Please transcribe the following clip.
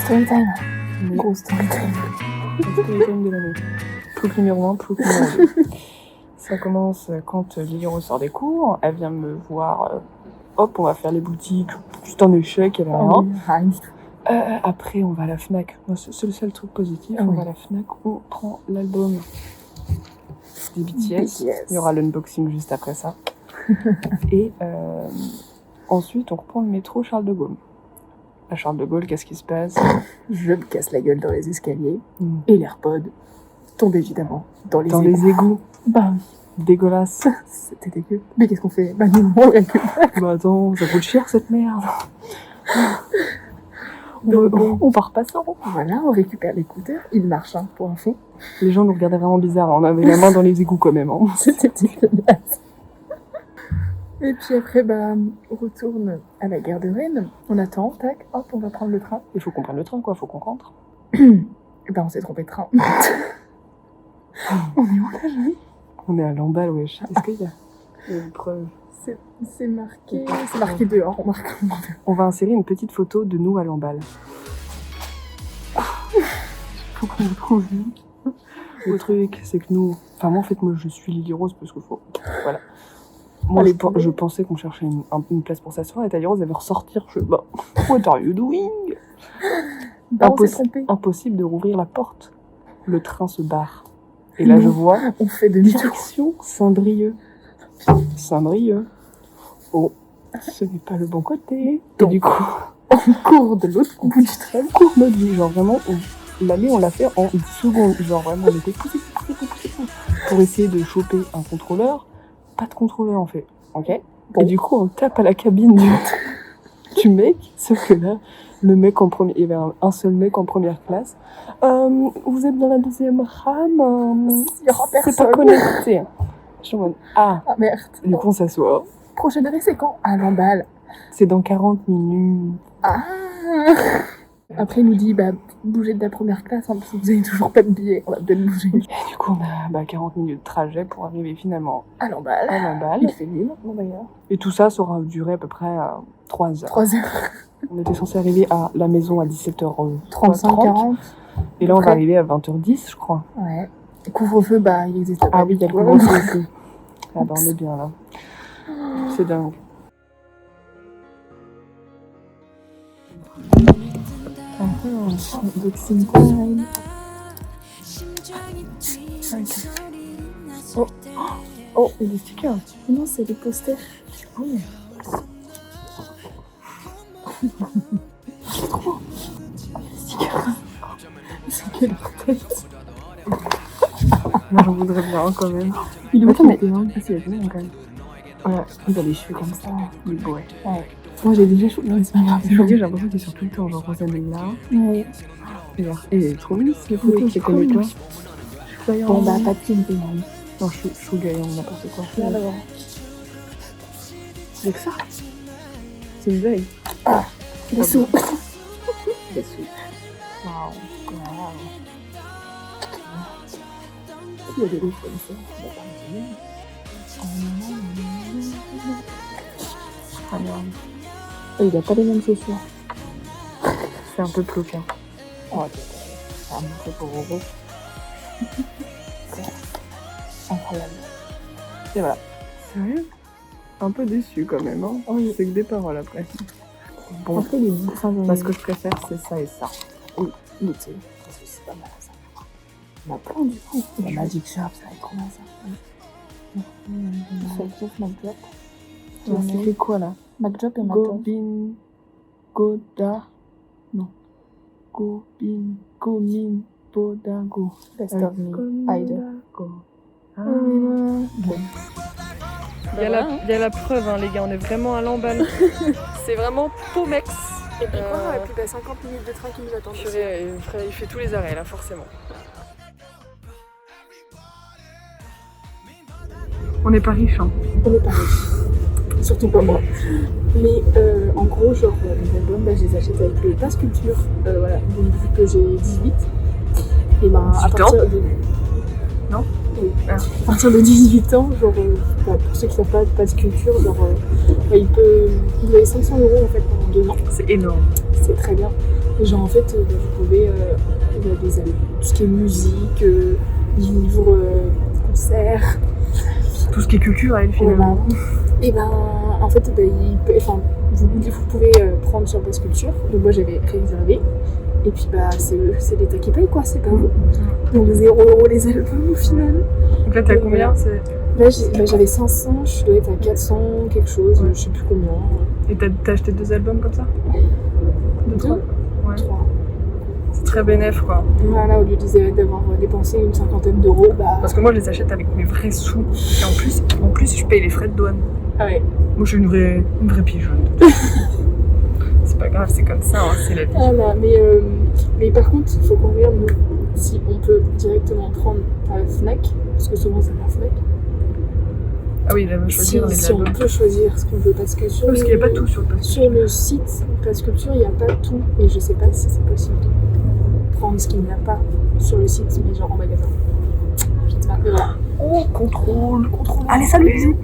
Story time. Mais Gros story time. le story time de l'année. Plouc numéro 1, plouc numéro 2. Ça commence quand Lily ressort des cours, elle vient me voir, hop, on va faire les boutiques, juste un échec, elle a rien. Rien du tout. Après, on va à la Fnac. Non, c'est le seul truc positif. Ah on oui. va à la Fnac, on prend l'album des BTS. BTS. Il y aura l'unboxing juste après ça. Et ensuite, on reprend le métro Charles de Gaulle. À Charles de Gaulle, qu'est-ce qui se passe? Je me casse la gueule dans les escaliers. Mm. Et l'AirPod tombe évidemment dans les Dans égouts. les égouts. Bah oui, Dégueulasse. c'était dégueu. Mais qu'est-ce qu'on fait? Bah nous, on le récupère. Bah attends, ça coûte cher cette merde. Donc, On part pas sans. voilà, on récupère l'écouteur. Il marche, hein, pour info. Les gens nous regardaient vraiment bizarre. On avait la main dans les égouts quand même. Hein. C'était dégueulasse. Et puis après, bah, on retourne à la gare de Rennes. On attend, tac, hop, on va prendre le train. Il faut qu'on prenne le train, quoi. Faut qu'on rentre. Et bah, on s'est trompé de train. On est où là, Julie? On est à Lamballe, wesh. Est-ce qu'il y a une preuve? C'est marqué dehors, on marque. On va insérer une petite photo de nous à Lamballe. Faut qu'on le trouve. Le truc, c'est que nous... Enfin, moi, en fait, moi, je suis Lily Rose parce que faut... Voilà. Moi, Allez, je pensais qu'on cherchait une place pour s'asseoir et Taille Rose, elle veut ressortir. Bah, what are you doing? Bah, on s'est trompé. Impossible de rouvrir la porte. Le train se barre. Et là, je vois... On fait demi-tour. Direction Saint-Brieuc. Saint-Brieuc. Oh, ce n'est pas le bon côté. Et du coup, On court de l'autre bout du train. on court notre vie. Genre vraiment, l'allée, on l'a fait en 10 secondes. Genre vraiment, on était poussés pour essayer de choper un contrôleur. Pas de contrôleur, en fait. Ok. Bon. Et du coup, on tape à la cabine du mec. Sauf que là, le mec en premier, il y avait un seul mec en première classe. Vous êtes dans la deuxième rame. Il y aura C'est personne. pas connecté. Je suis en mode, ah. Ah merde. Du coup, on s'assoit. Prochaine arrêt, c'est quand? À Lamballe. C'est dans 40 minutes. Ah. Après, il nous dit, bah, bougez de la première classe, hein, parce que vous avez toujours pas de billet. On va peut-être bouger. Et du coup, on a 40 minutes de trajet pour arriver finalement À Lamballe. à Lamballe. Il fait nuit maintenant d'ailleurs. Et tout ça aura duré à peu près 3 heures. 3 heures. On était censé arriver à la maison à 17h30. 35-40. Et là, on va Après. arriver à 20h10, je crois. Ouais. Couvre-feu, bah, il existe pas. Ah oui, il y a le couvre-feu aussi. Ah bah, on est bien là. C'est dingue. Unboxing time. Oh, oh, il y a des stickers. Non, c'est des posters. Oh. C'est quelle tête. Moi, j'en voudrais bien quand même. Il est Attends, mais... où, Ah, si, il y a bien quand même. Voilà, il a les cheveux comme ça. Il est beau, ouais. Moi, j'ai déjà chaud. Non, mais c'est pas grave. Je veux dire, j'ai l'impression qu'il est sur tout le temps. Genre, Rosanne est là. Ouais. Et il est trop mignon, ces photos, Oui, je les connais trop pas. mignon. Bon, bah, pas de film, t'es mal. Non, je suis gaillant, n'importe quoi. Regarde d'abord. C'est que ça. C'est une veille. Des sous. Des sous. Waouh. Il y a des roues comme ça. Regarde. Et il a pas les mêmes chaussures. C'est un peu cloquin. Oh, c'est un peu pour Roro. Incroyable. Et voilà. Sérieux? Un peu déçu quand même, hein. Oui. C'est que des paroles après. Bon, Après, les bouts, enfin, moi, ce que je préfère, c'est ça et ça. oui, mais tu sais, parce que c'est pas mal ça. Il y en a plein du coup. La Magic Shop, ça va être trop bien ça. Self MacDrop. C'est écrit quoi là? MacDrop et MacDrop. Gobin. Goda. Non. Gomin. Bodago. Best of me. Idol. Il y a la preuve, hein, les gars, on est vraiment à Lamballe. C'est vraiment Pomex. Et puis quoi, plus de 50 minutes de train qui nous attendent. Il fait tous les arrêts là, forcément. On n'est pas riche, hein. On est pas riches. Surtout pas moi. Mais en gros, genre, les albums, bah, je les achète avec le pass culture. Voilà, donc vu que j'ai 18. Et ben, à 18 partir de. Non. Ah. À partir de 18 ans, genre, pour ceux qui savent pas, passe culture, genre, vous avez 500 € en fait pendant 2 ans. C'est énorme. C'est très bien. Et genre, en fait, vous pouvez, tout ce qui est musique, livres, concerts. Tout ce qui est culture, elle, finalement. Et ben, en fait, vous pouvez prendre sur Pass Culture. Donc moi, j'avais réservé. Et puis, c'est l'État qui paye, quoi, c'est pas vous. Donc 0 € les albums au final. Donc là, t'as combien Là, j'avais 500, je dois être à 400 quelque chose, je sais plus combien. Et t'as acheté 2 albums comme ça? 2 Ouais. 3. C'est très bénéf, quoi. Voilà, au lieu d'avoir dépensé une 50aine d'euros, Parce que moi, je les achète avec mes vrais sous. Et en plus, je paye les frais de douane. Ah ouais. Moi, je suis une vraie pigeonne. C'est pas grave, c'est comme ça, hein, c'est la vie. Voilà, mais par contre, il faut qu'on regarde nous, si on peut directement prendre à la Fnac, parce que souvent c'est à la Fnac. Ah oui, là, on va choisir les Si on albums. peut choisir ce qu'on veut, parce que Parce qu'il n'y a pas tout sur le Pass sur le site Pass Culture, il n'y a pas tout, et je sais pas si c'est possible de prendre ce qu'il n'y a pas sur le site, mais genre en magasin. Je sais pas, mais voilà. Oh, contrôle. Allez, salut, bisous.